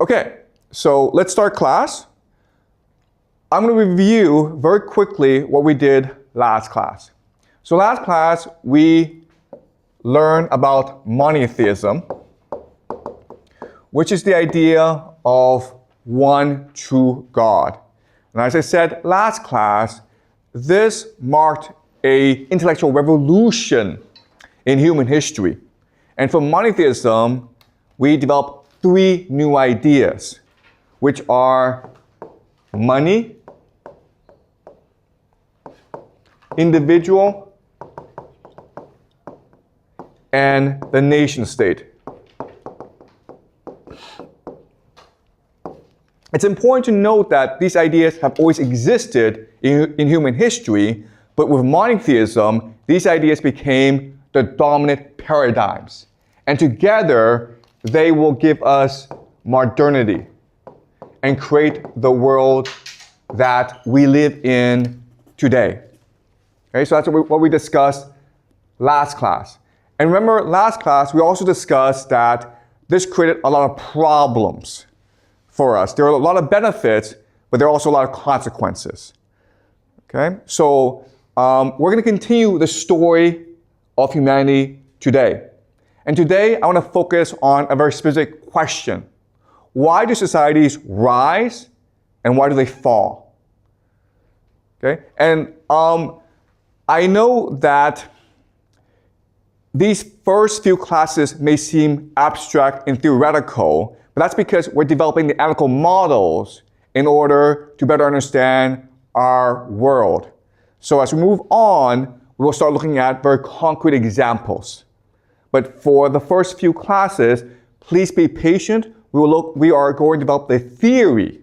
Okay, so let's start class. I'm going to review very quickly what we did last class. So last class, we learned about monotheism, which is the idea of one true God. And as I said last class, this marked an intellectual revolution in human history. And from monotheism, we developed three new ideas, which are money, individual, and the nation state. It's important to note that these ideas have always existed in human history, but with monotheism, these ideas became the dominant paradigms. And together, they will give us modernity and create the world that we live in today. Okay, so that's what we discussed last class. And remember, last class, we also discussed that this created a lot of problems for us. There are a lot of benefits, but there are also a lot of consequences. Okay, so we're going to continue the story of humanity today. And today, I want to focus on a very specific question. Why do societies rise and why do they fall? Okay, and I know that these first few classes may seem abstract and theoretical, but that's because we're developing the analytical models in order to better understand our world. So as we move on, we will start looking at very concrete examples. But for the first few classes, please be patient. We are going to develop the theory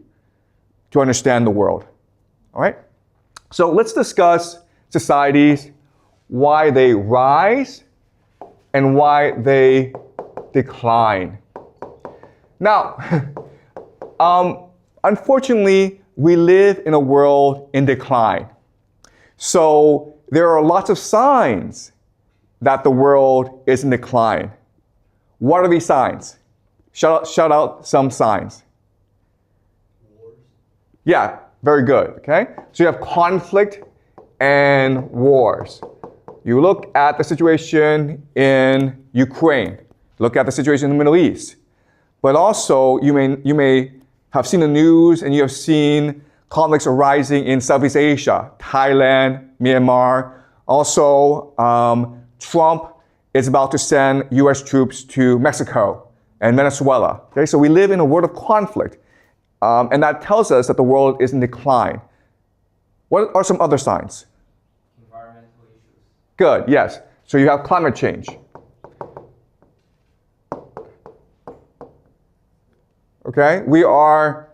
to understand the world. All right? So let's discuss societies, why they rise, and why they decline. Now, unfortunately, we live in a world in decline. So there are lots of signs that the world is in decline. What are these signs? Shout out some signs. Wars. Yeah, very good, okay? So you have conflict and wars. You look at the situation in Ukraine, look at the situation in the Middle East. But also, you may have seen the news and you have seen conflicts arising in Southeast Asia, Thailand, Myanmar. Also, Trump is about to send US troops to Mexico and Venezuela. Okay, so we live in a world of conflict. And that tells us that the world is in decline. What are some other signs? Environmental issues. Good, yes. So you have climate change. Okay, we are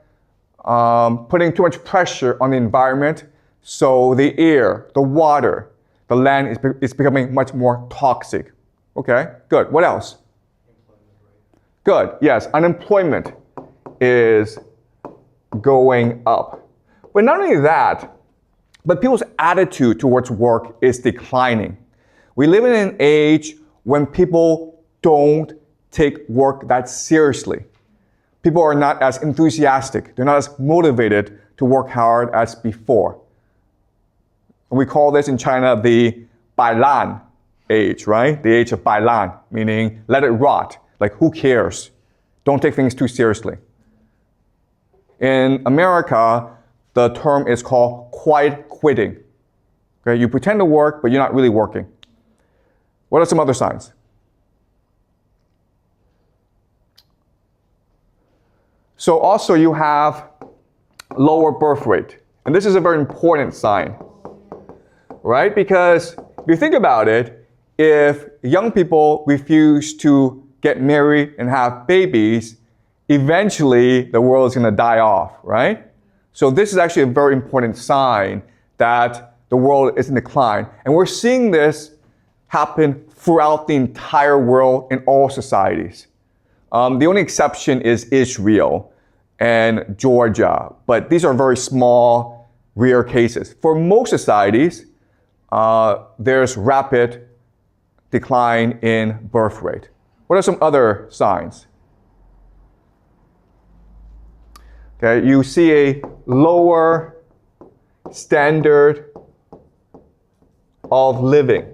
putting too much pressure on the environment, so the air, the water, the land is becoming much more toxic. Okay, good. What else? Employment rate. Good, yes. Unemployment is going up. But not only that, but people's attitude towards work is declining. We live in an age when people don't take work that seriously. People are not as enthusiastic. They're not as motivated to work hard as before. And we call this in China the Bailan age, right? The age of Bailan, meaning let it rot. Like, who cares? Don't take things too seriously. In America, the term is called quiet quitting. Okay, you pretend to work, but you're not really working. What are some other signs? So also you have lower birth rate. And this is a very important sign, right? Because if you think about it, if young people refuse to get married and have babies, eventually the world is going to die off, right? So this is actually a very important sign that the world is in decline. And we're seeing this happen throughout the entire world in all societies. The only exception is Israel and Georgia, but these are very small, rare cases. For most societies, there's rapid decline in birth rate. What are some other signs? Okay, you see a lower standard of living.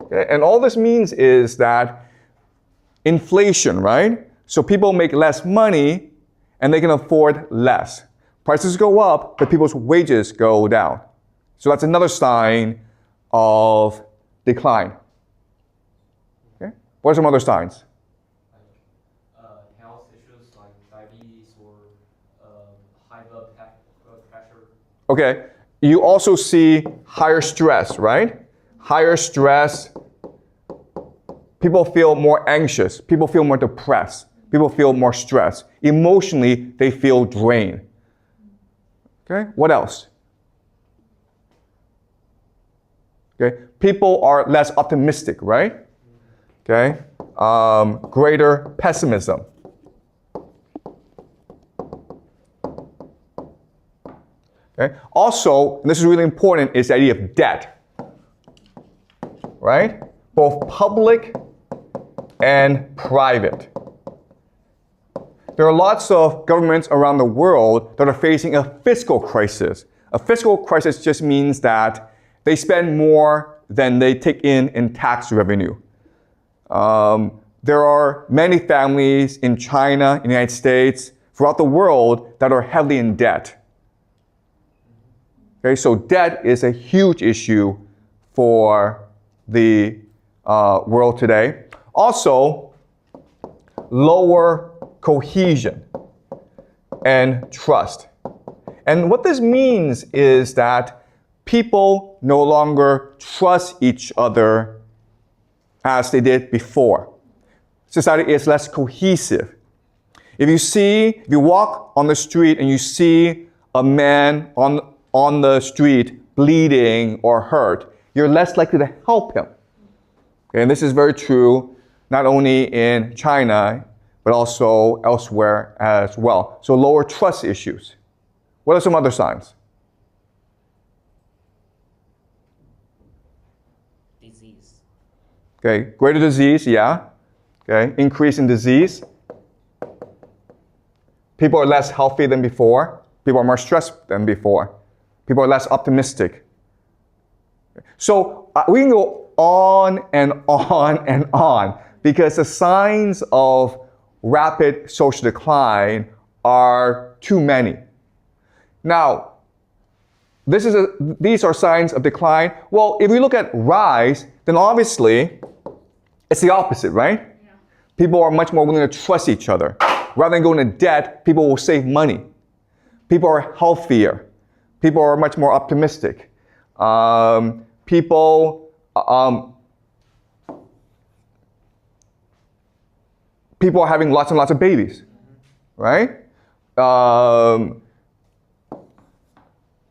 Okay? And all this means is that inflation, right? So people make less money and they can afford less. Prices go up, but people's wages go down. So that's another sign of decline. Okay? What are some other signs? Health issues like diabetes or high blood pressure. Okay, you also see higher stress, right? Higher stress, people feel more anxious, people feel more depressed, people feel more stressed. Emotionally, they feel drained. Okay, what else? Okay, people are less optimistic, right? Okay, greater pessimism. Okay. Also, and this is really important, is the idea of debt, right? Both public and private. There are lots of governments around the world that are facing a fiscal crisis. A fiscal crisis just means that they spend more than they take in tax revenue. There are many families in China, in the United States, throughout the world that are heavily in debt. Okay, so debt is a huge issue for the world today. Also, lower cohesion and trust. And what this means is that people no longer trust each other as they did before. Society is less cohesive. If you walk on the street and you see a man on the street bleeding or hurt, you're less likely to help him. Okay, and this is very true not only in China, but also elsewhere as well. So lower trust issues. What are some other signs? Disease. Okay, greater disease, yeah. Okay, increase in disease. People are less healthy than before. People are more stressed than before. People are less optimistic. So we can go on and on and on because the signs of rapid social decline are too many. Now, these are signs of decline. Well, if we look at rise, then obviously it's the opposite, right? Yeah. People are much more willing to trust each other. Rather than going into debt, people will save money. People are healthier. People are much more optimistic. People are having lots and lots of babies, right?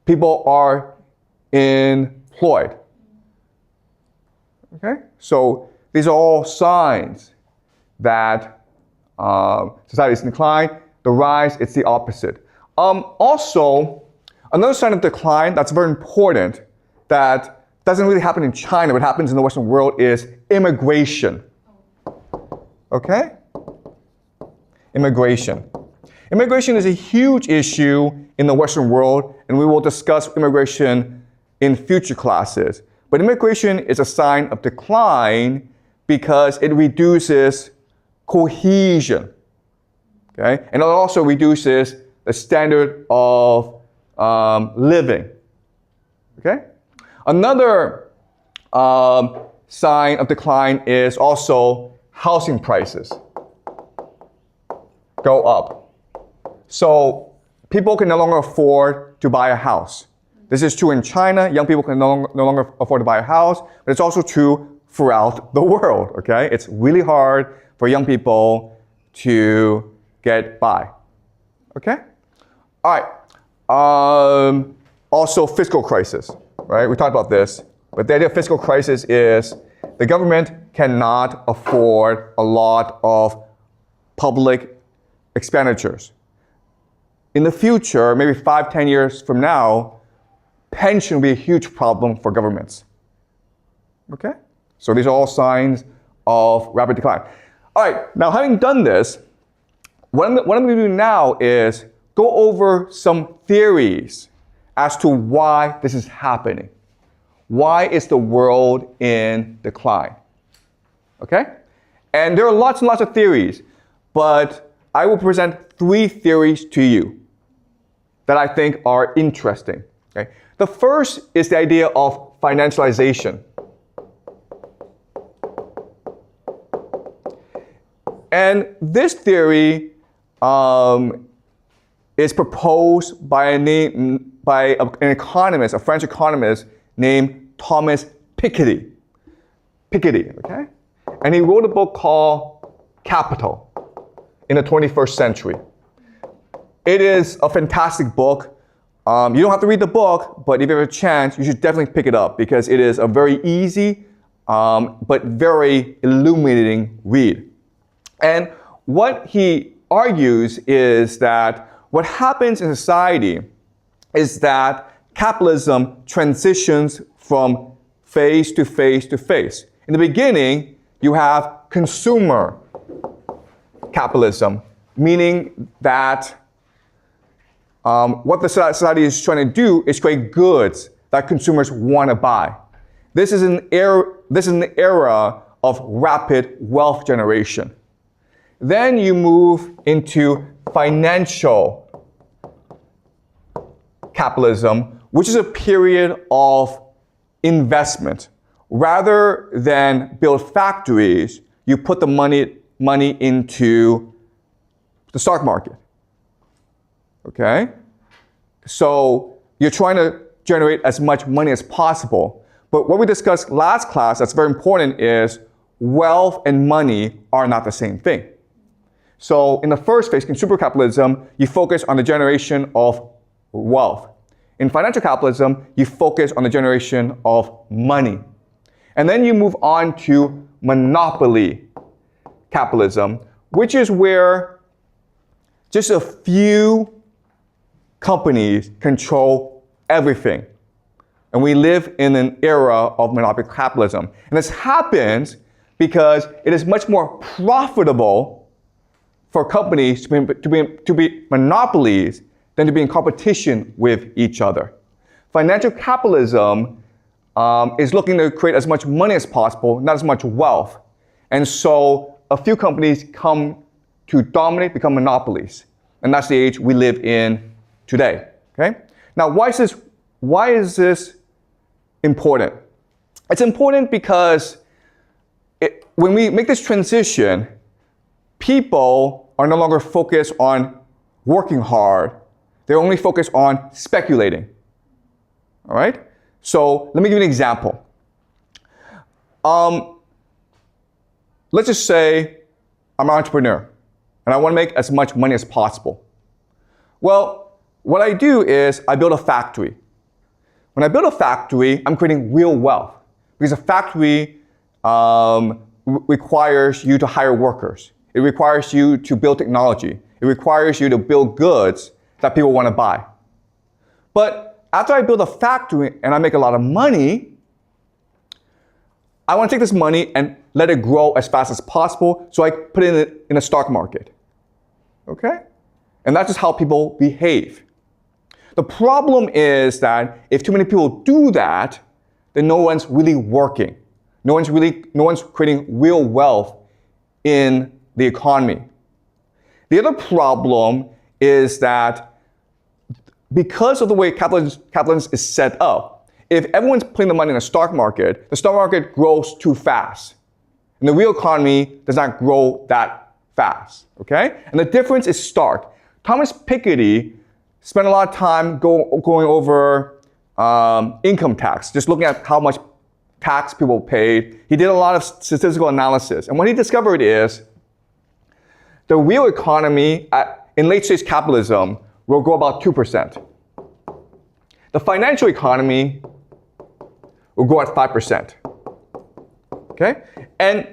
People are employed. Okay? So these are all signs that society is in decline. The rise, it's the opposite. Also, another sign of decline that's very important that doesn't really happen in China, but happens in the Western world is immigration. Okay? Immigration. Immigration is a huge issue in the Western world, and we will discuss immigration in future classes. But immigration is a sign of decline because it reduces cohesion. Okay? And it also reduces the standard of living. Okay? Another sign of decline is also housing prices go up. So people can no longer afford to buy a house. This is true in China. Young people can no longer afford to buy a house, but it's also true throughout the world. Okay? It's really hard for young people to get by. Okay? All right. Also, fiscal crisis, right? We talked about this, but the idea of fiscal crisis is the government cannot afford a lot of public expenditures. In the future, maybe 5-10 years from now, pension will be a huge problem for governments. Okay? So these are all signs of rapid decline. All right, now having done this, what I'm going to do now is go over some theories as to why this is happening. Why is the world in decline? Okay? And there are lots and lots of theories, but I will present 3 theories to you that I think are interesting. Okay? The first is the idea of financialization. And this theory is proposed by an economist, a French economist named Thomas Piketty. Okay? And he wrote a book called Capital in the 21st century. It is a fantastic book. You don't have to read the book, but if you have a chance, you should definitely pick it up because it is a very easy but very illuminating read. And what he argues is that what happens in society is that capitalism transitions from phase to phase to phase. In the beginning, you have consumer capitalism, meaning that what the society is trying to do is create goods that consumers want to buy. This is an era of rapid wealth generation. Then you move into financial capitalism, which is a period of investment. Rather than build factories, you put the money into the stock market. Okay? So you're trying to generate as much money as possible. But what we discussed last class that's very important is wealth and money are not the same thing. So in the first phase, consumer capitalism, you focus on the generation of wealth. In financial capitalism, you focus on the generation of money. And then you move on to monopoly capitalism, which is where just a few companies control everything. And we live in an era of monopoly capitalism. And this happens because it is much more profitable for companies to be monopolies than to be in competition with each other. Financial capitalism is looking to create as much money as possible, not as much wealth. And so a few companies come to dominate, become monopolies. And that's the age we live in today. Okay? Now, why is this important? It's important because when we make this transition, people are no longer focused on working hard. They're only focused on speculating. All right? So let me give you an example. Let's just say I'm an entrepreneur and I want to make as much money as possible. Well, what I do is I build a factory. When I build a factory, I'm creating real wealth because a factory requires you to hire workers. It requires you to build technology. It requires you to build goods that people want to buy. But after I build a factory and I make a lot of money, I want to take this money and let it grow as fast as possible, so I put it in a stock market. Okay? And that's just how people behave. The problem is that if too many people do that, then no one's really working. No one's creating real wealth in the economy. The other problem is that because of the way capitalism is set up, if everyone's putting the money in the stock market grows too fast. And the real economy does not grow that fast, okay? And the difference is stark. Thomas Piketty spent a lot of time going over income tax, just looking at how much tax people paid. He did a lot of statistical analysis. And what he discovered is the real economy in late-stage capitalism will grow about 2%. The financial economy will grow at 5%. Okay? And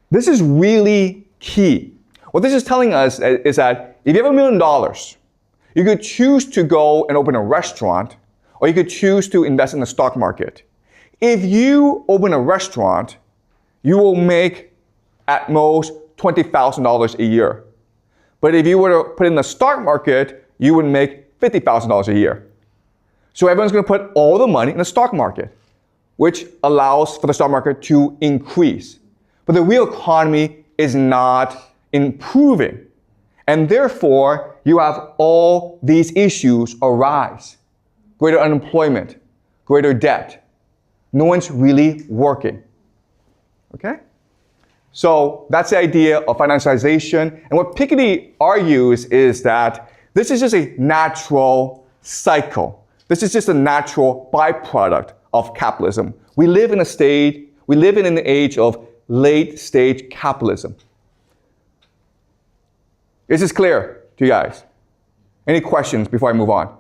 this is really key. What this is telling us is that if you have $1 million, you could choose to go and open a restaurant, or you could choose to invest in the stock market. If you open a restaurant, you will make at most $20,000 a year. But if you were to put in the stock market, you would make $50,000 a year. So everyone's going to put all the money in the stock market, which allows for the stock market to increase. But the real economy is not improving. And therefore, you have all these issues arise. Greater unemployment, greater debt. No one's really working. Okay? So that's the idea of financialization. And what Piketty argues is that this is just a natural cycle. This is just a natural byproduct of capitalism. We live in an age of late stage capitalism. Is this clear to you guys? Any questions before I move on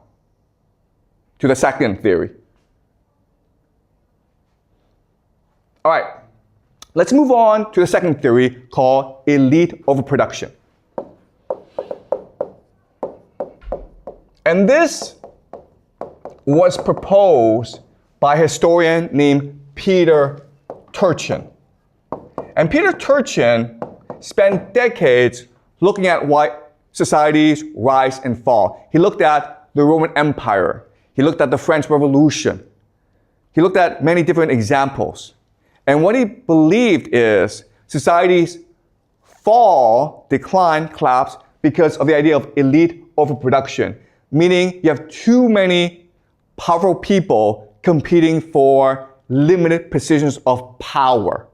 to the second theory? All right, let's move on to the second theory called elite overproduction. And this was proposed by a historian named Peter Turchin. And Peter Turchin spent decades looking at why societies rise and fall. He looked at the Roman Empire. He looked at the French Revolution. He looked at many different examples. And what he believed is societies fall, decline, collapse because of the idea of elite overproduction, meaning you have too many powerful people competing for limited positions of power.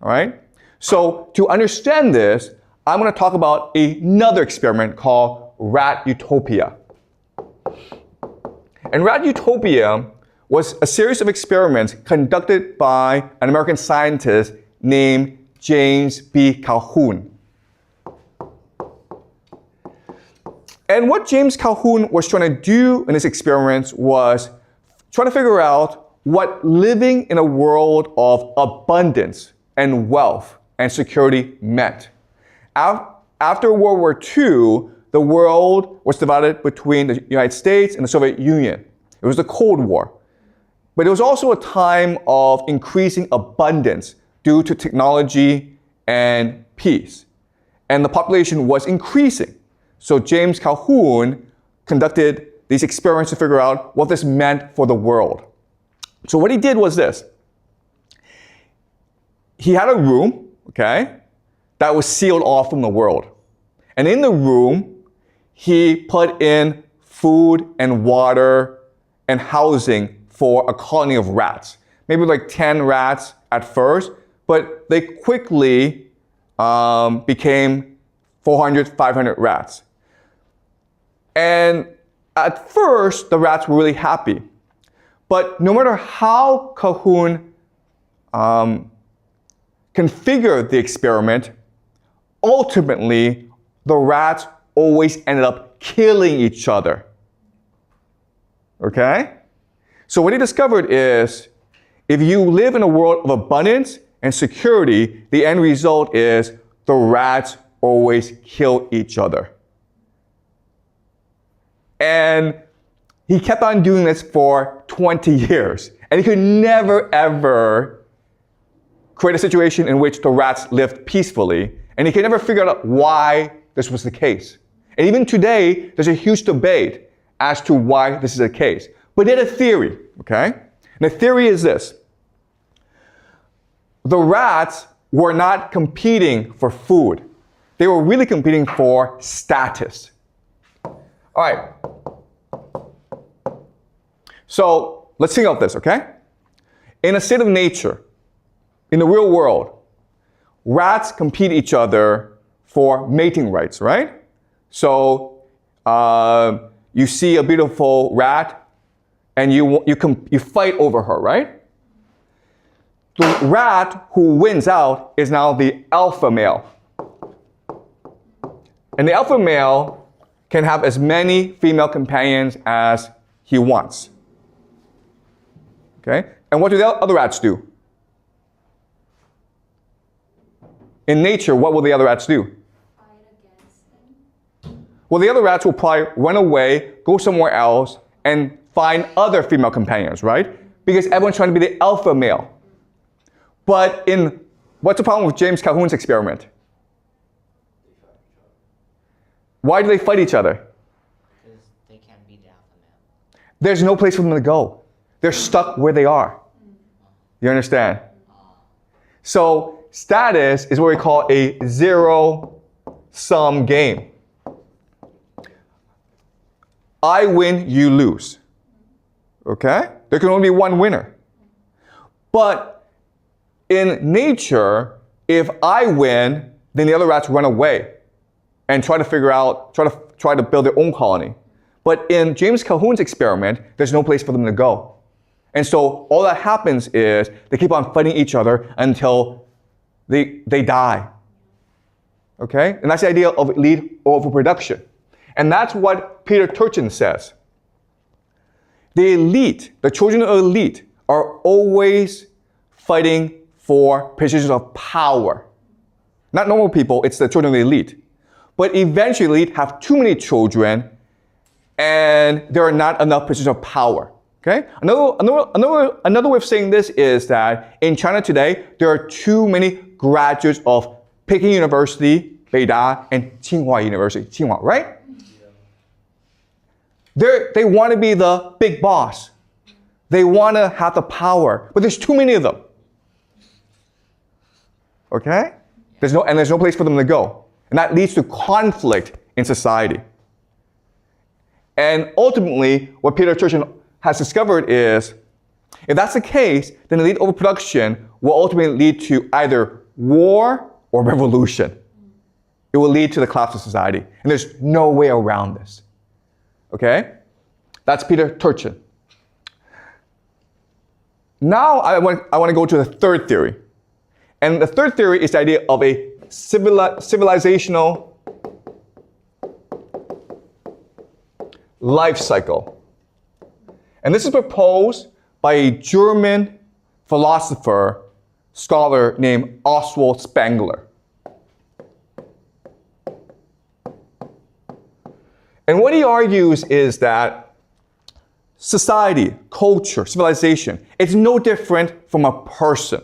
All right? So to understand this, I'm going to talk about another experiment called rat utopia. And rat utopia was a series of experiments conducted by an American scientist named James B. Calhoun. And what James Calhoun was trying to do in his experiments was trying to figure out what living in a world of abundance and wealth and security meant. After World War II, the world was divided between the United States and the Soviet Union. It was the Cold War. But it was also a time of increasing abundance due to technology and peace. And the population was increasing. So James Calhoun conducted these experiments to figure out what this meant for the world. So what he did was this. He had a room, okay, that was sealed off from the world. And in the room, he put in food and water and housing for a colony of rats. Maybe like 10 rats at first, but they quickly became 400, 500 rats. And at first, the rats were really happy. But no matter how Calhoun configured the experiment, ultimately, the rats always ended up killing each other. Okay? So what he discovered is, if you live in a world of abundance and security, the end result is the rats always kill each other. And he kept on doing this for 20 years. And he could never, ever create a situation in which the rats lived peacefully. And he could never figure out why this was the case. And even today, there's a huge debate as to why this is the case. But he had a theory, okay? And the theory is this. The rats were not competing for food. They were really competing for status. All right. So let's think of this, okay? In a state of nature, in the real world, rats compete each other for mating rights, right? So you see a beautiful rat and you fight over her, right? The rat who wins out is now the alpha male. And the alpha male can have as many female companions as he wants. Okay? And what do the other rats do? In nature, what will the other rats do? Fight against him. Well, the other rats will probably run away, go somewhere else, and find other female companions, right? Because everyone's trying to be the alpha male. But what's the problem with James Calhoun's experiment? Why do they fight each other? there's no place for them to go. They're stuck where they are. You understand? So status is what we call a zero-sum game. I win, you lose. Okay? There can only be one winner. But in nature, if I win, then the other rats run away and try to build their own colony. But in James Calhoun's experiment, there's no place for them to go. And so all that happens is they keep on fighting each other until they die. Okay? And that's the idea of elite overproduction. And that's what Peter Turchin says. The elite, the children of the elite, are always fighting for positions of power. Not normal people, it's the children of the elite. But eventually, the elite have too many children, and there are not enough positions of power. Okay? Another way of saying this is that in China today, there are too many graduates of Peking University, Beida, and Tsinghua University, Tsinghua, right? They want to be the big boss. They want to have the power, but there's too many of them. Okay? There's no place for them to go. And that leads to conflict in society. And ultimately, what Peter Turchin has discovered is, if that's the case, then elite overproduction will ultimately lead to either war or revolution. It will lead to the collapse of society. And there's no way around this. Okay? That's Peter Turchin. Now I want to go to the third theory. And the third theory is the idea of a civilizational life cycle. And this is proposed by a German philosopher, scholar named Oswald Spengler. And what he argues is that society, culture, civilization, it's no different from a person.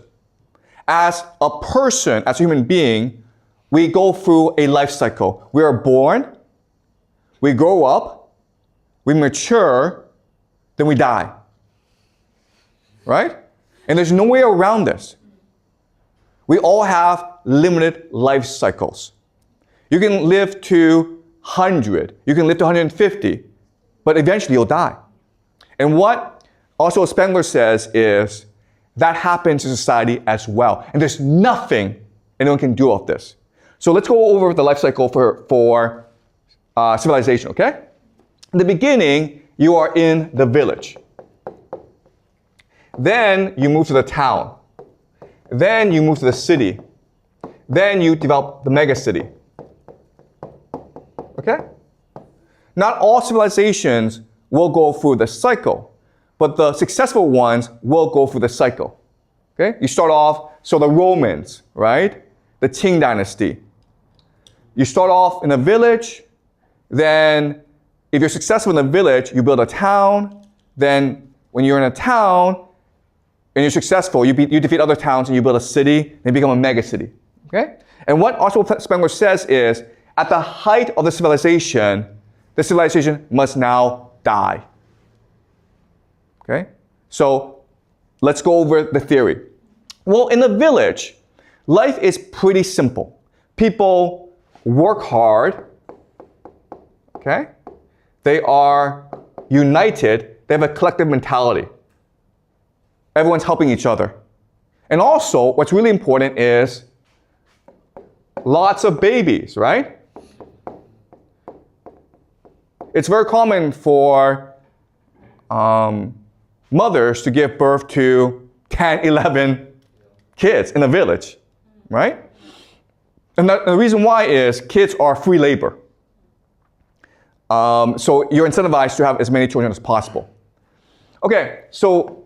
As a person, as a human being, we go through a life cycle. We are born, we grow up, we mature, then we die. Right? And there's no way around this. We all have limited life cycles. You can live to 100, you can live to 150, but eventually you'll die. And what also Spengler says is that happens in society as well. And there's nothing anyone can do about this. So let's go over the life cycle for civilization, okay? In the beginning, you are in the village. Then you move to the town. Then you move to the city. Then you develop the megacity. Okay? Not all civilizations will go through the cycle, but the successful ones will go through the cycle. Okay? You start off, so the Romans, right? The Qing dynasty. You start off in a village, then if you're successful in the village, you build a town, then when you're in a town and you're successful, you defeat other towns and you build a city, and you become a megacity. Okay? And what Oswald Spengler says is, at the height of the civilization must now die. Okay? So let's go over the theory. Well, in the village, life is pretty simple. People work hard. Okay? They are united. They have a collective mentality. Everyone's helping each other. And also, what's really important is lots of babies, right? It's very common for mothers to give birth to 10, 11 kids in a village, right? And the reason why is kids are free labor. So you're incentivized to have as many children as possible. Okay, so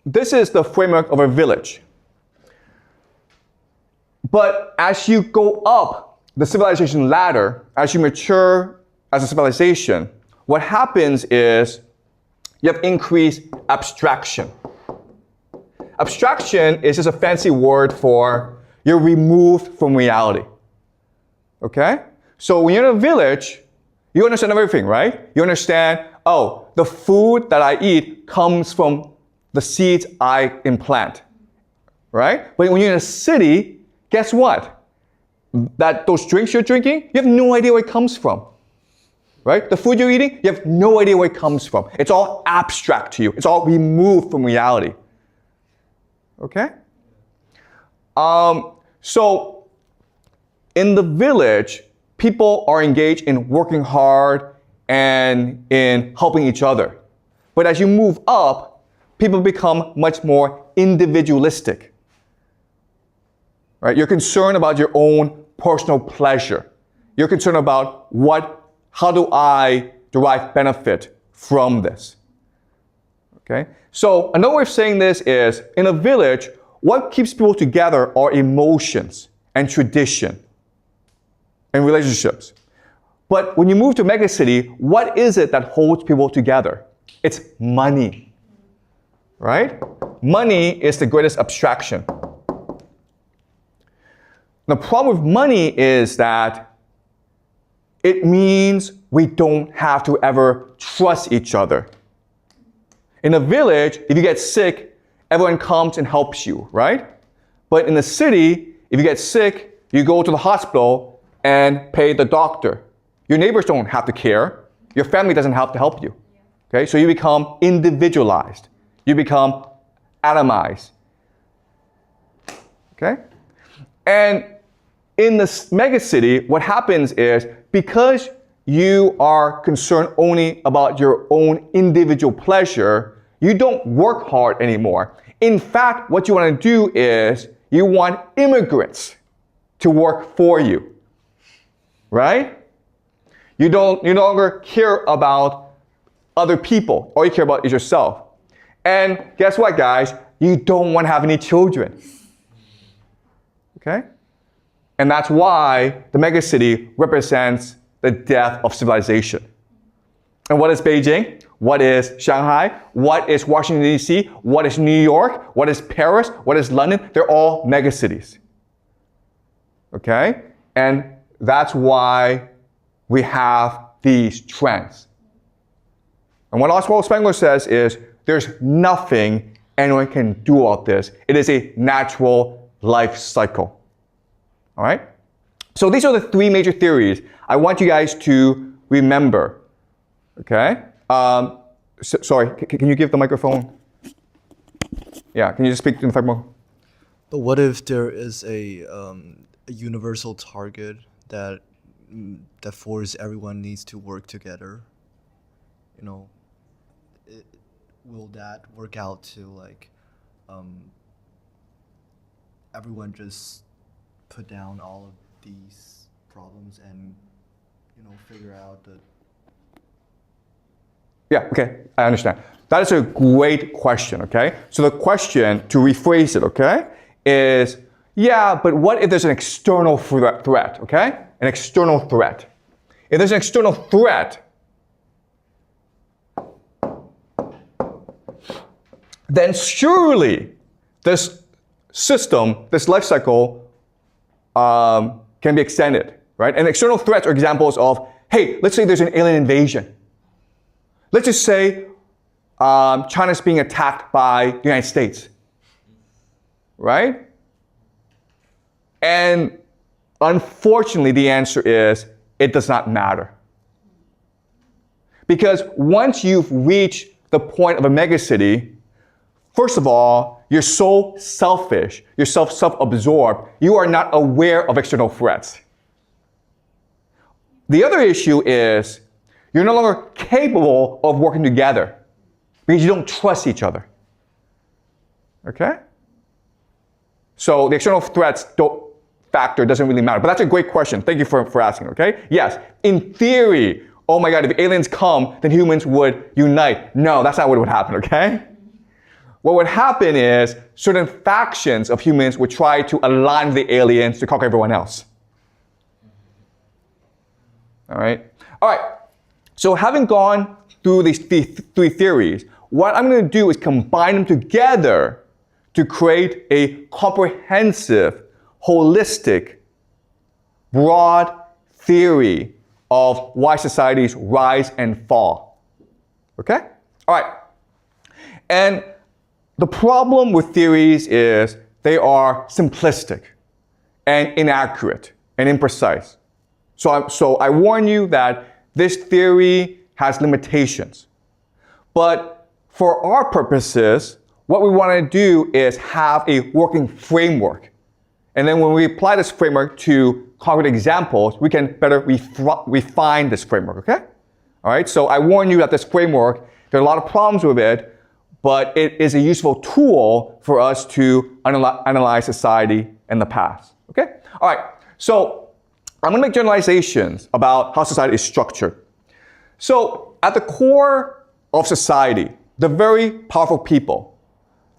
this is the framework of a village. But as you go up the civilization ladder, as you mature as a civilization, what happens is you have increased abstraction. Abstraction is just a fancy word for you're removed from reality. Okay? So when you're in a village, you understand everything, right? You understand, oh, the food that I eat comes from the seeds I implant, right? But when you're in a city, guess what? Those drinks you're drinking, you have no idea where it comes from, right? The food you're eating, you have no idea where it comes from. It's all abstract to you. It's all removed from reality, okay? So in the village, people are engaged in working hard and in helping each other. But as you move up, people become much more individualistic. Right? You're concerned about your own personal pleasure. You're concerned about how do I derive benefit from this? Okay? So another way of saying this is, in a village, what keeps people together are emotions and tradition and relationships. But when you move to a megacity, what is it that holds people together? It's money, right? Money is the greatest abstraction. The problem with money is that it means we don't have to ever trust each other. In a village, if you get sick, everyone comes and helps you, right? But in the city, if you get sick, you go to the hospital and pay the doctor. Your neighbors don't have to care. Your family doesn't have to help you. Okay? So you become individualized. You become atomized. Okay? And in this megacity, what happens is, because you are concerned only about your own individual pleasure, you don't work hard anymore. In fact, what you want to do is you want immigrants to work for you, right? You no longer care about other people. All you care about is yourself. And guess what, guys? You don't want to have any children. Okay? And that's why the megacity represents the death of civilization. And what is Beijing? What is Shanghai? What is Washington, D.C.? What is New York? What is Paris? What is London? They're all megacities. Okay? And that's why we have these trends. And what Oswald Spengler says is, there's nothing anyone can do about this. It is a natural life cycle. All right? So these are the three major theories I want you guys to remember. Okay? Sorry, can you give the microphone? Yeah, can you just speak to the microphone? But what if there is a universal target that forces everyone needs to work together? You know, will that work out to like everyone just put down all of these problems and figure out the... Yeah, okay, I understand. That is a great question, okay? So the question, to rephrase it, okay, is, yeah, but what if there's an external threat, okay? An external threat. If there's an external threat, then surely this system, this life cycle, can be extended, right? And external threats are examples of, hey, let's say there's an alien invasion. Let's just say China's being attacked by the United States, right? And unfortunately, the answer is, it does not matter. Because once you've reached the point of a megacity, first of all, you're so selfish, you're self-absorbed, you are not aware of external threats. The other issue is, you're no longer capable of working together because you don't trust each other. Okay? So the external threats factor doesn't really matter. But that's a great question. Thank you for asking, okay? Yes, in theory, oh my God, if aliens come, then humans would unite. No, that's not what would happen, okay? What would happen is certain factions of humans would try to align with the aliens to conquer everyone else. All right? All right. So having gone through these three theories, what I'm going to do is combine them together to create a comprehensive, holistic, broad theory of why societies rise and fall. Okay? All right. And the problem with theories is they are simplistic and inaccurate and imprecise. So I warn you that this theory has limitations. But for our purposes, what we want to do is have a working framework. And then when we apply this framework to concrete examples, we can better refine this framework, okay? All right, so I warn you that this framework, there are a lot of problems with it, but it is a useful tool for us to analyze society in the past, okay? All right, so I'm going to make generalizations about how society is structured. So at the core of society, the very powerful people,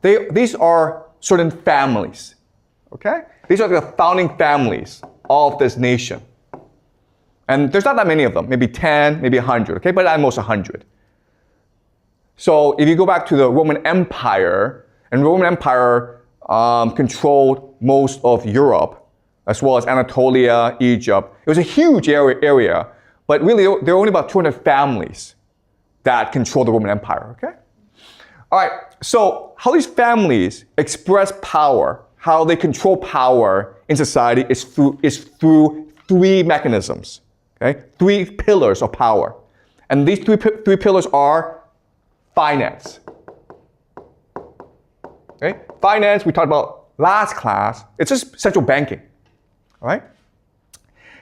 these are certain families, okay? These are the founding families of this nation. And there's not that many of them, maybe 10, maybe 100, okay? But at most 100. So if you go back to the Roman Empire, and the Roman Empire controlled most of Europe, as well as Anatolia, Egypt. It was a huge area, but really there were only about 200 families that controlled the Roman Empire, okay? All right, so how these families express power, how they control power in society is through three mechanisms, okay? Three pillars of power. And these three pillars are finance. Okay? Finance, we talked about last class, it's just central banking. All right?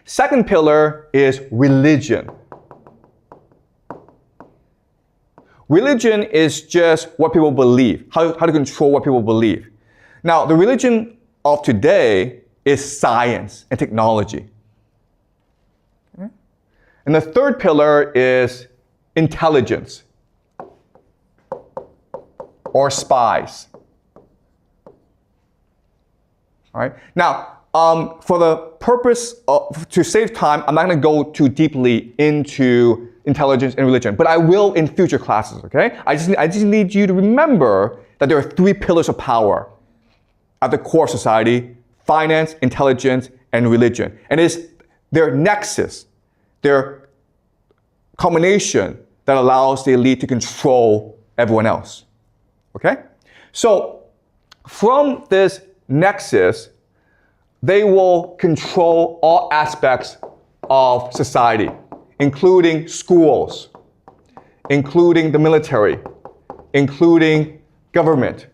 Second pillar is religion. Religion is just what people believe, how to control what people believe. Now, the religion of today is science and technology. Okay? And the third pillar is intelligence or spies. All right? Now, for the purpose of, to save time, I'm not going to go too deeply into intelligence and religion, but I will in future classes, okay? I just need you to remember that there are three pillars of power at the core of society: finance, intelligence, and religion. And it's their nexus, their combination that allows the elite to control everyone else, okay? So from this nexus, they will control all aspects of society, including schools, including the military, including government,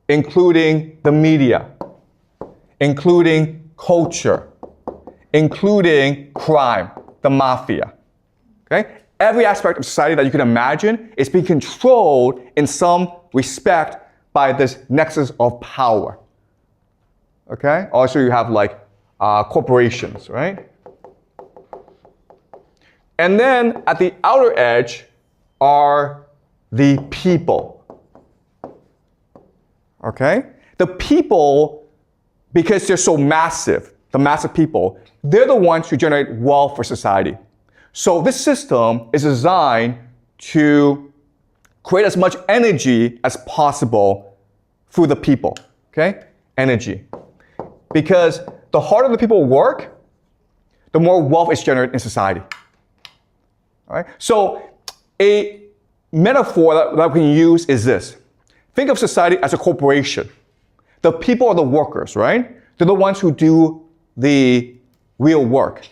including the media, including culture, including crime, the mafia. Okay? Every aspect of society that you can imagine is being controlled in some respect by this nexus of power. Okay? Also, you have like corporations, right? And then at the outer edge are the people. Okay? The people, because they're so massive, the massive people, they're the ones who generate wealth for society. So this system is designed to create as much energy as possible through the people. Okay? Energy. Because the harder the people work, the more wealth is generated in society. All right? So a metaphor that we can use is this. Think of society as a corporation. The people are the workers, right? They're the ones who do the real work.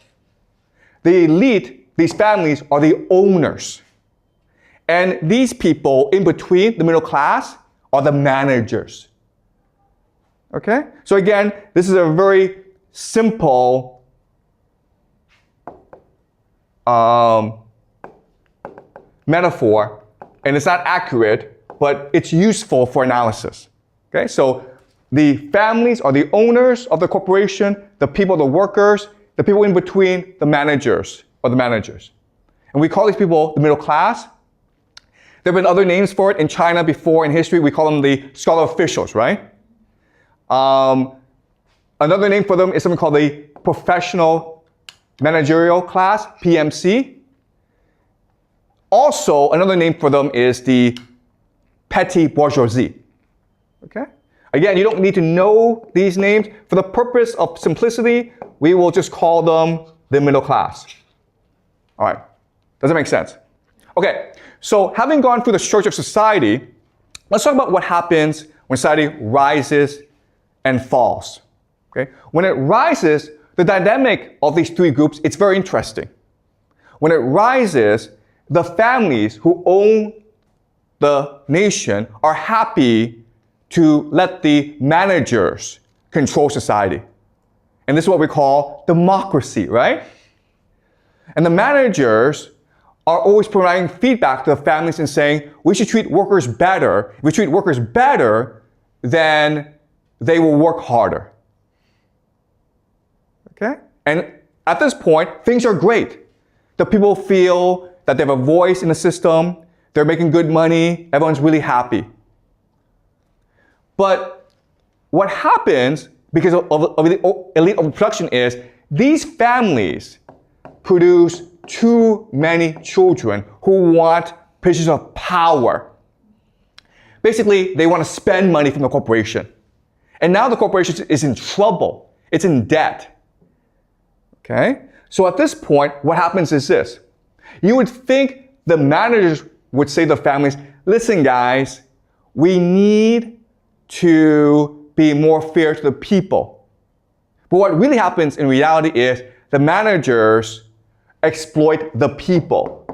The elite, these families, are the owners. And these people in between, the middle class, are the managers. Okay? So again, this is a very simple metaphor, and it's not accurate, but it's useful for analysis. Okay? So the families are the owners of the corporation, the people are the workers, the people in between, the managers, are the managers. And we call these people the middle class. There have been other names for it in China before in history. We call them the scholar officials, right? Another name for them is something called the professional managerial class, PMC. Also, another name for them is the petty bourgeoisie. Okay? Again, you don't need to know these names. For the purpose of simplicity, we will just call them the middle class. All right. Does that make sense? Okay, so having gone through the structure of society, let's talk about what happens when society rises and falls. Okay? When it rises, the dynamic of these three groups, it's very interesting. When it rises, the families who own the nation are happy to let the managers control society. And this is what we call democracy, right? And the managers are always providing feedback to the families and saying, we should treat workers better. If we treat workers better, then they will work harder. Okay? And at this point, things are great. The people feel that they have a voice in the system, they're making good money, everyone's really happy. But what happens because of the elite overproduction is these families produce too many children who want positions of power. Basically, they want to spend money from the corporation. And now the corporation is in trouble. It's in debt. Okay? So at this point, what happens is this. You would think the managers would say to the families, listen guys, we need to be more fair to the people. But what really happens in reality is the managers exploit the people.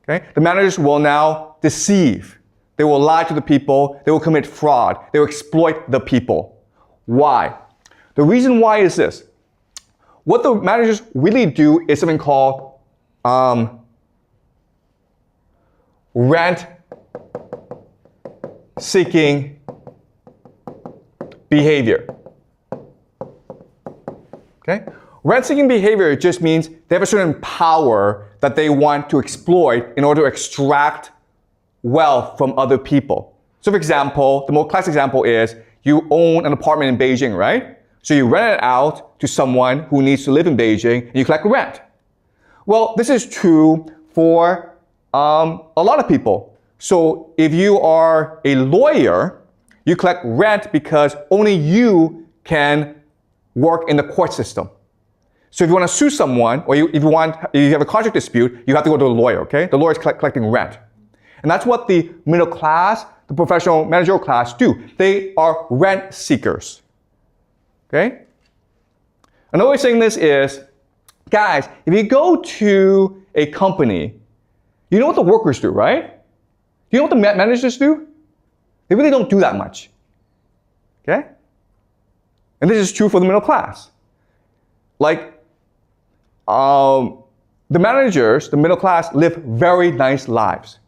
Okay? The managers will now deceive. They will lie to the people. They will commit fraud. They will exploit the people. Why? The reason why is this. What the managers really do is something called rent-seeking behavior. Okay? Rent-seeking behavior just means they have a certain power that they want to exploit in order to extract wealth from other people. So for example, the most classic example is you own an apartment in Beijing, right? So you rent it out to someone who needs to live in Beijing and you collect rent. Well, this is true for a lot of people. So if you are a lawyer, you collect rent because only you can work in the court system. So if you want to sue someone, or if you have a contract dispute, you have to go to a lawyer, okay? The lawyer is collecting rent. And that's what the middle class, the professional managerial class do. They are rent seekers. Okay? Another way of saying this is, guys, if you go to a company, you know what the workers do, right? You know what the managers do? They really don't do that much. Okay? And this is true for the middle class. Like, the managers, the middle class, live very nice lives.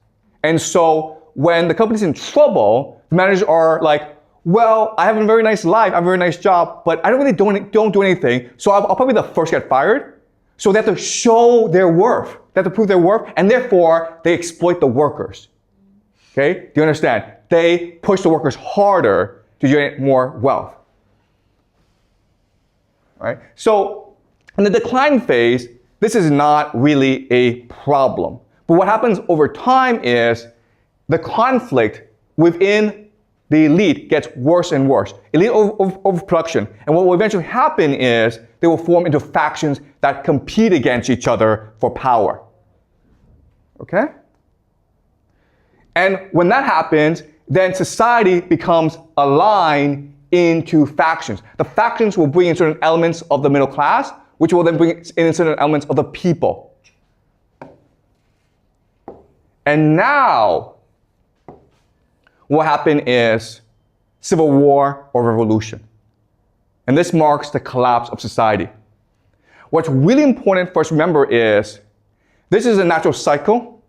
And so when the company's in trouble, the managers are like, well, I have a very nice life, I have a very nice job, but I don't really don't do anything, so I'll probably be the first to get fired. So they have to show their worth. They have to prove their worth, and therefore, they exploit the workers. Okay? Do you understand? They push the workers harder to generate more wealth. Right? So, in the decline phase, this is not really a problem. But what happens over time is the conflict within the elite gets worse and worse. Elite overproduction. And what will eventually happen is they will form into factions that compete against each other for power. Okay? And when that happens, then society becomes aligned into factions. The factions will bring in certain elements of the middle class, which will then bring in certain elements of the people. And now, what happened is civil war or revolution. And this marks the collapse of society. What's really important for us to remember is this is a natural cycle,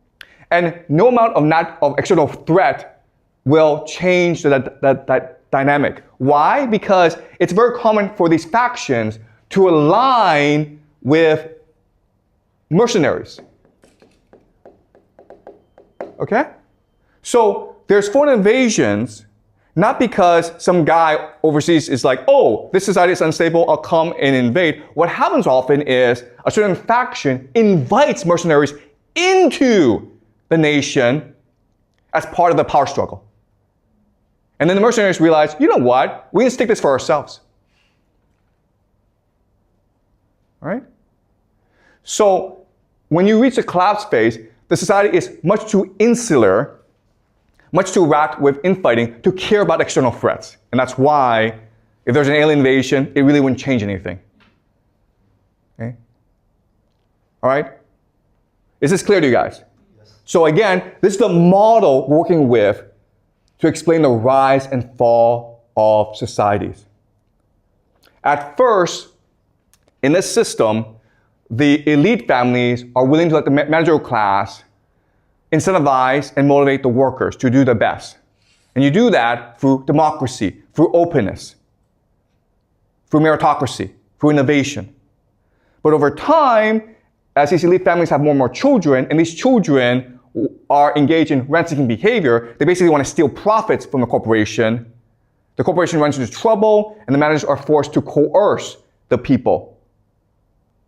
and no amount of external threat will change that dynamic. Why? Because it's very common for these factions to align with mercenaries. Okay? So there's foreign invasions, not because some guy overseas is like, oh, this society is unstable, I'll come and invade. What happens often is a certain faction invites mercenaries into the nation as part of the power struggle. And then the mercenaries realize, you know what? We can take this for ourselves. All right? So when you reach the collapse phase, the society is much too insular, much too racked with infighting to care about external threats. And that's why, if there's an alien invasion, it really wouldn't change anything. Okay? All right? Is this clear to you guys? Yes. So again, this is the model we're working with to explain the rise and fall of societies. At first, in this system, the elite families are willing to let the managerial class incentivize and motivate the workers to do their best. And you do that through democracy, through openness, through meritocracy, through innovation. But over time, as these elite families have more and more children, and these children are engaged in rent-seeking behavior, they basically want to steal profits from the corporation. The corporation runs into trouble, and the managers are forced to coerce the people,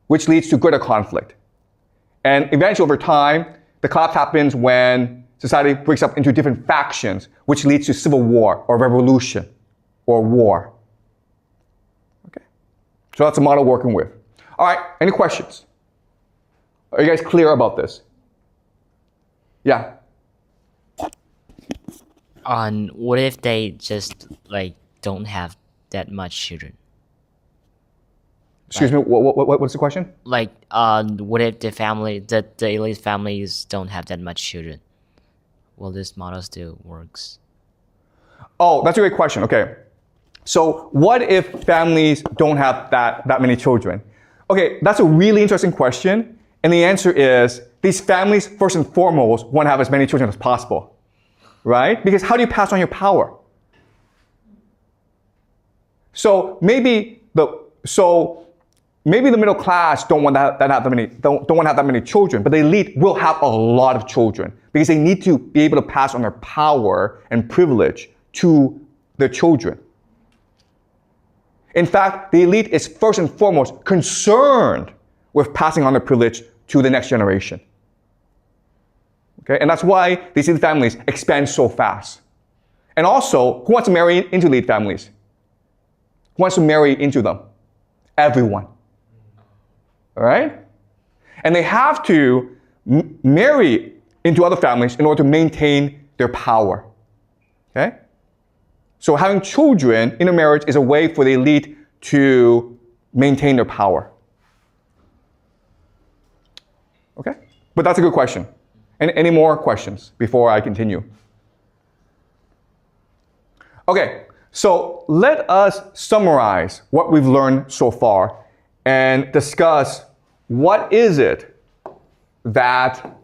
which leads to greater conflict. And eventually, over time, the collapse happens when society breaks up into different factions, which leads to civil war or revolution or war. Okay? So that's a model we're working with. All right, any questions? Are you guys clear about this? Yeah? What if they just don't have that much children? Excuse me, what's the question? What if the elite families don't have that much children? Will this model still works? Oh, that's a great question. Okay. So what if families don't have that many children? Okay, that's a really interesting question. And the answer is, these families, first and foremost, want to have as many children as possible. Right? Because how do you pass on your power? So maybe the middle class don't want to have that many children, but the elite will have a lot of children because they need to be able to pass on their power and privilege to their children. In fact, the elite is first and foremost concerned with passing on their privilege to the next generation. Okay? And that's why these elite families expand so fast. And also, who wants to marry into elite families? Who wants to marry into them? Everyone. All right? And they have to marry into other families in order to maintain their power. Okay? So having children in a marriage is a way for the elite to maintain their power. Okay? But that's a good question. Any more questions before I continue? Okay, so let us summarize what we've learned so far and discuss what is it that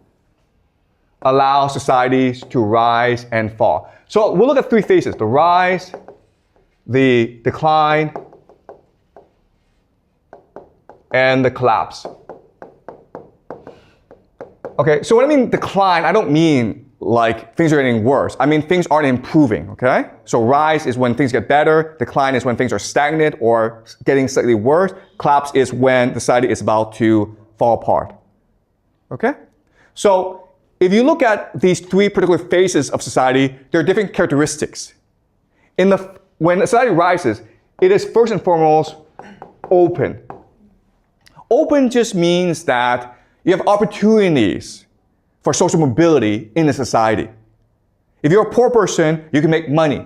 allows societies to rise and fall. So we'll look at three phases: the rise, the decline, and the collapse. Okay, so when I mean decline, I don't mean like things are getting worse. I mean things aren't improving, okay? So rise is when things get better. Decline is when things are stagnant or getting slightly worse. Collapse is when society is about to fall apart, okay? So if you look at these three particular phases of society, there are different characteristics. When a society rises, it is first and foremost open. Open just means that you have opportunities for social mobility in the society. If you're a poor person, you can make money.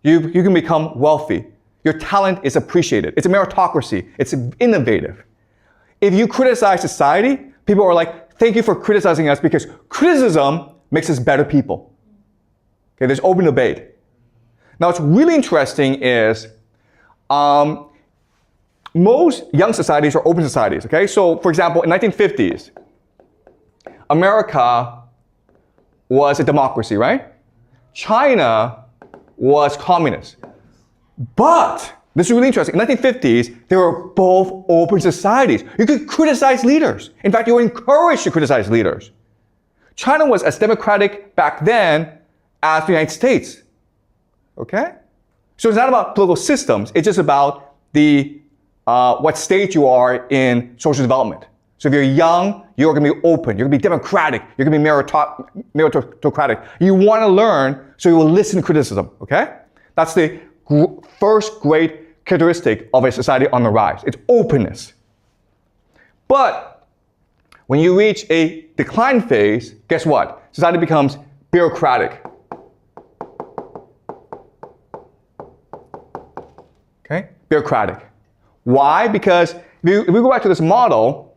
You can become wealthy. Your talent is appreciated. It's a meritocracy. It's innovative. If you criticize society, people are like, thank you for criticizing us because criticism makes us better people. Okay, there's open debate. Now, what's really interesting is most young societies are open societies, okay? So, for example, in 1950s, America was a democracy, right? China was communist. But, this is really interesting, in the 1950s, they were both open societies. You could criticize leaders. In fact, you were encouraged to criticize leaders. China was as democratic back then as the United States, okay? So it's not about political systems, it's just about what stage you are in social development. So if you're young, you're going to be open, you're going to be democratic, you're going to be meritocratic. You want to learn, so you will listen to criticism, okay? That's the first great characteristic of a society on the rise. It's openness. But When you reach a decline phase, guess what? Society becomes bureaucratic. Okay? Bureaucratic. Why? Because if we go back to this model,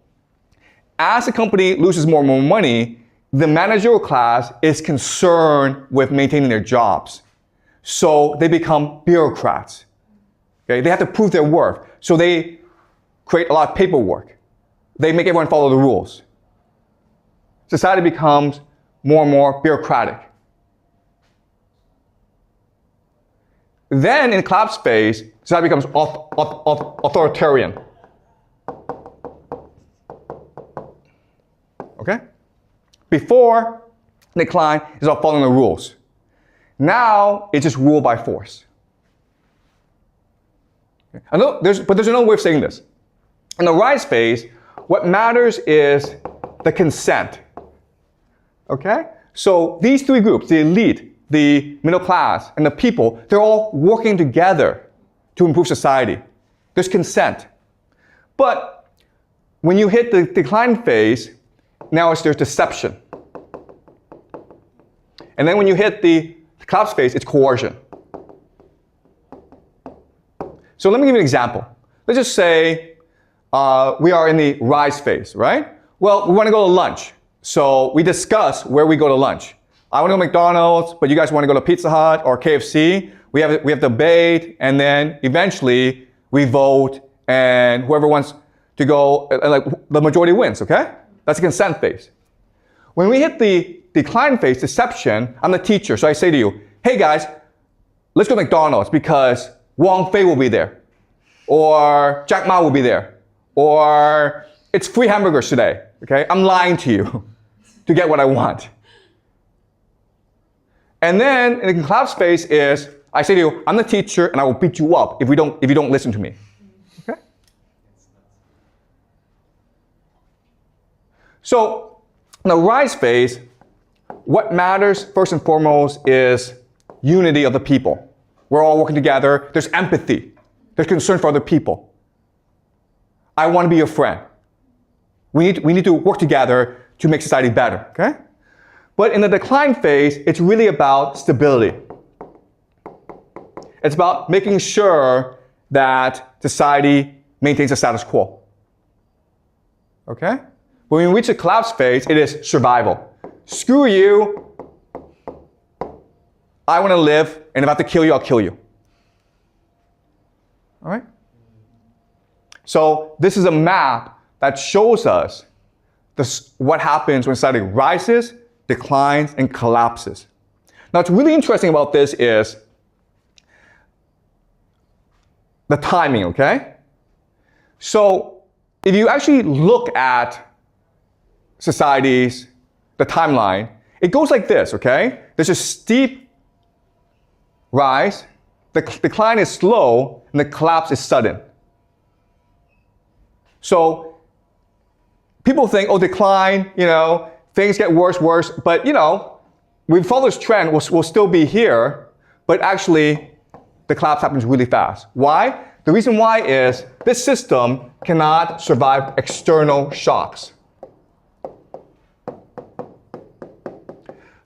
as the company loses more and more money, the managerial class is concerned with maintaining their jobs. So they become bureaucrats. Okay? They have to prove their worth. So they create a lot of paperwork. They make everyone follow the rules. Society becomes more and more bureaucratic. Then in the collapse phase, society becomes authoritarian. Okay? Before decline, it's all following the rules. Now, it's just rule by force. Okay? But there's another way of saying this. In the rise phase, what matters is the consent. Okay? So these three groups, the elite, the middle class, and the people, they're all working together to improve society. There's consent. But when you hit the decline phase, now there's deception. And then when you hit the collapse phase, it's coercion. So let me give you an example. Let's just say we are in the rise phase, right? Well, we want to go to lunch. So we discuss where we go to lunch. I want to go to McDonald's, but you guys want to go to Pizza Hut or KFC. We have debate, and then eventually we vote, and whoever wants to go, like the majority wins, okay? That's the consent phase. When we hit the decline phase, deception, I'm the teacher, so I say to you, hey guys, let's go to McDonald's because Wang Fei will be there, or Jack Ma will be there, or it's free hamburgers today, okay? I'm lying to you to get what I want. And then in the collapse phase is, I say to you, I'm the teacher and I will beat you up if you don't listen to me. Okay? So in the rise phase, what matters first and foremost is unity of the people. We're all working together. There's empathy. There's concern for other people. I want to be your friend. We need to work together to make society better. Okay? But in the decline phase, it's really about stability. It's about making sure that society maintains the status quo. Okay? When we reach the collapse phase, it is survival. Screw you. I want to live, and if I have to kill you, I'll kill you. All right? So this is a map that shows us what happens when society rises, declines, and collapses. Now, what's really interesting about this is the timing, okay? So if you actually look at societies, the timeline, it goes like this, okay? There's a steep rise, the decline is slow, and the collapse is sudden. So people think, oh, decline, things get worse, but we follow this trend, we'll still be here, but actually the collapse happens really fast. Why? The reason why is this system cannot survive external shocks.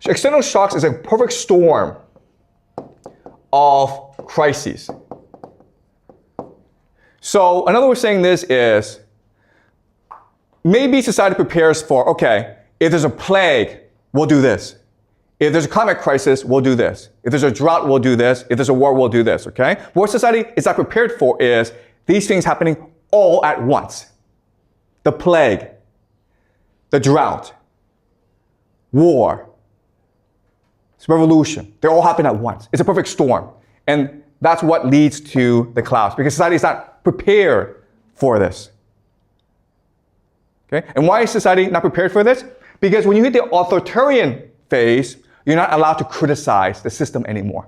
So external shocks is a perfect storm of crises. So another way of saying this is, maybe society prepares for, okay, if there's a plague, we'll do this. If there's a climate crisis, we'll do this. If there's a drought, we'll do this. If there's a war, we'll do this, okay? But what society is not prepared for is these things happening all at once. The plague, the drought, war, revolution, they all happen at once. It's a perfect storm. And that's what leads to the collapse, because society is not prepared for this. Okay? And why is society not prepared for this? Because when you hit the authoritarian phase, you're not allowed to criticize the system anymore.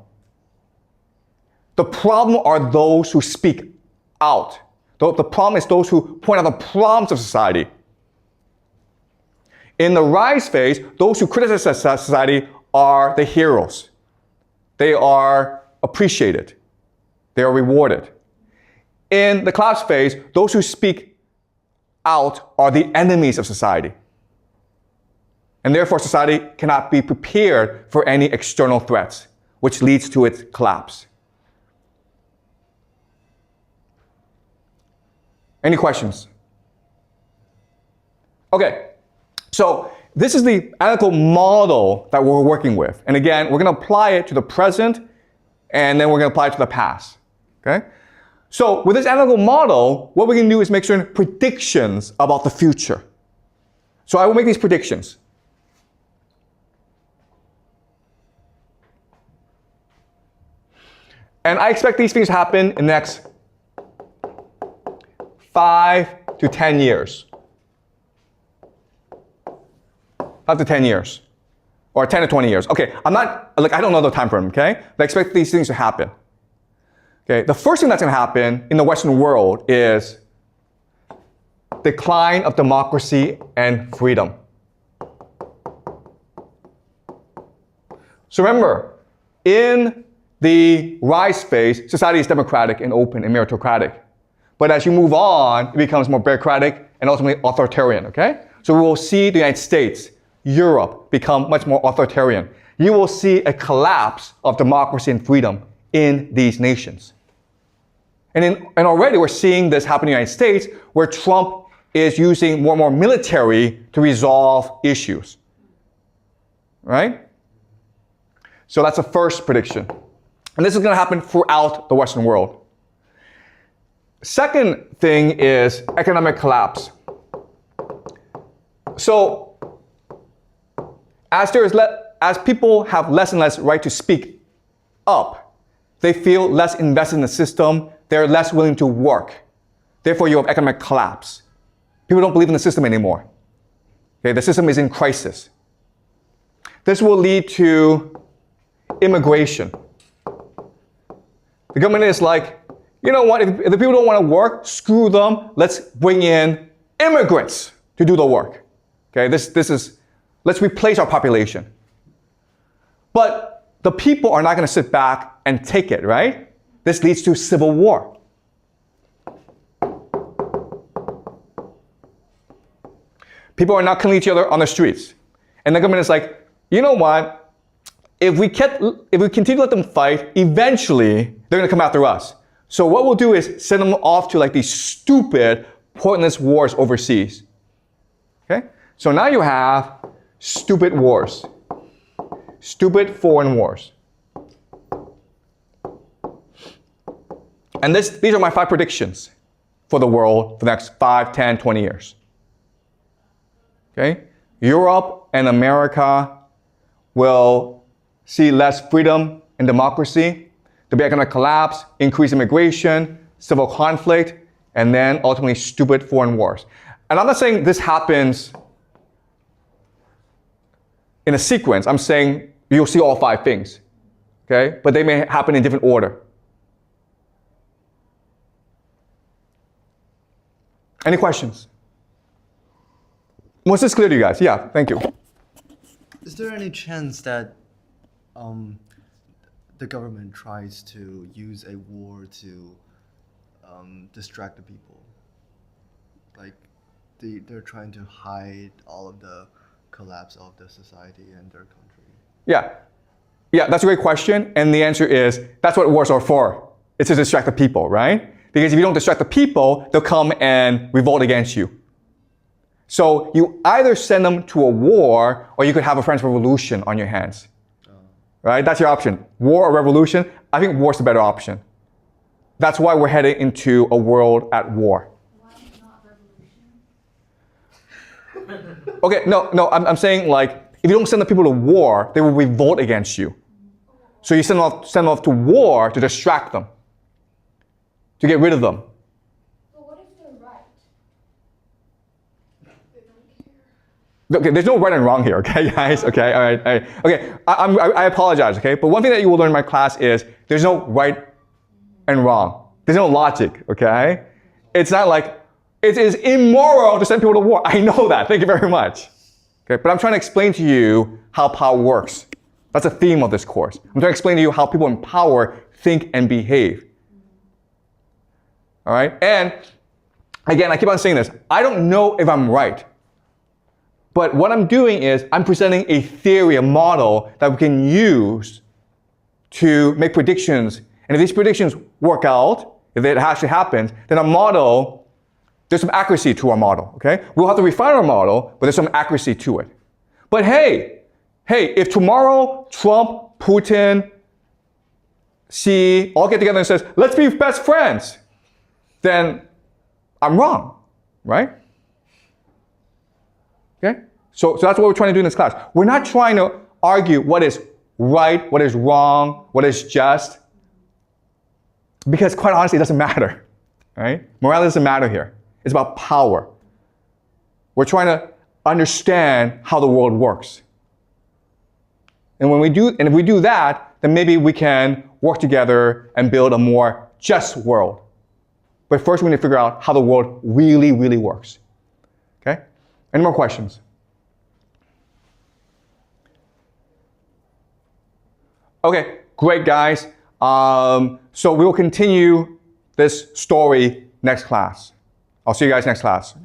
The problem are those who speak out. The problem is those who point out the problems of society. In the rise phase, those who criticize society are the heroes. They are appreciated. They are rewarded. In the collapse phase, those who speak out are the enemies of society. And therefore, society cannot be prepared for any external threats, which leads to its collapse. Any questions? Okay, so this is the analytical model that we're working with. And again, we're going to apply it to the present, and then we're going to apply it to the past. Okay? So with this analytical model, what we can do is make certain predictions about the future. So I will make these predictions. And I expect these things to happen in the next 5 to 10 years. 5 to 10 years. Or 10 to 20 years. Okay, I don't know the time frame, okay? But I expect these things to happen. Okay, the first thing that's going to happen in the Western world is decline of democracy and freedom. So remember, in the rise phase, society is democratic and open and meritocratic. But as you move on, it becomes more bureaucratic and ultimately authoritarian, okay? So we will see the United States, Europe become much more authoritarian. You will see a collapse of democracy and freedom in these nations. And already we're seeing this happen in the United States, where Trump is using more and more military to resolve issues. Right? So that's the first prediction. And this is going to happen throughout the Western world. Second thing is economic collapse. So as people have less and less right to speak up, they feel less invested in the system, they're less willing to work. Therefore, you have economic collapse. People don't believe in the system anymore. Okay, the system is in crisis. This will lead to immigration. The government is like, you know what, if the people don't want to work, screw them, let's bring in immigrants to do the work. Okay, let's replace our population. But the people are not going to sit back and take it, right? This leads to civil war. People are not killing each other on the streets. And the government is like, you know what? If we continue to let them fight, eventually they're going to come after us. So what we'll do is send them off to like these stupid, pointless wars overseas. Okay? So now you have stupid wars. Stupid foreign wars. And these are my 5 predictions for the world for the next 5, 10, 20 years. Okay? Europe and America will see less freedom and democracy. There'll be economic collapse, increased immigration, civil conflict, and then ultimately stupid foreign wars. And I'm not saying this happens in a sequence. I'm saying you'll see all 5 things. Okay? But they may happen in different order. Any questions? Was this clear to you guys? Yeah, thank you. Is there any chance that the government tries to use a war to distract the people? Like they're trying to hide all of the collapse of the society and their country? Yeah, that's a great question. And the answer is, that's what wars are for. It's to distract the people, right? Because if you don't distract the people, they'll come and revolt against you. So you either send them to a war, or you could have a French Revolution on your hands. Right? That's your option. War or revolution? I think war's the better option. That's why we're heading into a world at war. Why not revolution? Okay, no, I'm saying like, if you don't send the people to war, they will revolt against you. So you send them off to war to distract them, to get rid of them. But what if they're right? They don't care. Okay, there's no right and wrong here, okay, guys? Okay, all right. Okay, I apologize, okay? But one thing that you will learn in my class is there's no right and wrong. There's no logic, okay? It's not like, it is immoral to send people to war. I know that, thank you very much. Okay, but I'm trying to explain to you how power works. That's the theme of this course. I'm trying to explain to you how people in power think and behave. All right, and again, I keep on saying this. I don't know if I'm right. But what I'm doing is I'm presenting a theory, a model that we can use to make predictions. And if these predictions work out, if it actually happens, then our model, there's some accuracy to our model, okay? We'll have to refine our model, but there's some accuracy to it. But hey, if tomorrow Trump, Putin, Xi all get together and says, let's be best friends, then I'm wrong, right? Okay? So that's what we're trying to do in this class. We're not trying to argue what is right, what is wrong, what is just, because quite honestly, it doesn't matter, right? Morality doesn't matter here. It's about power. We're trying to understand how the world works. And if we do that, then maybe we can work together and build a more just world. But first we need to figure out how the world really, really works. Okay? Any more questions? Okay, great guys. So we will continue this story next class. I'll see you guys next class.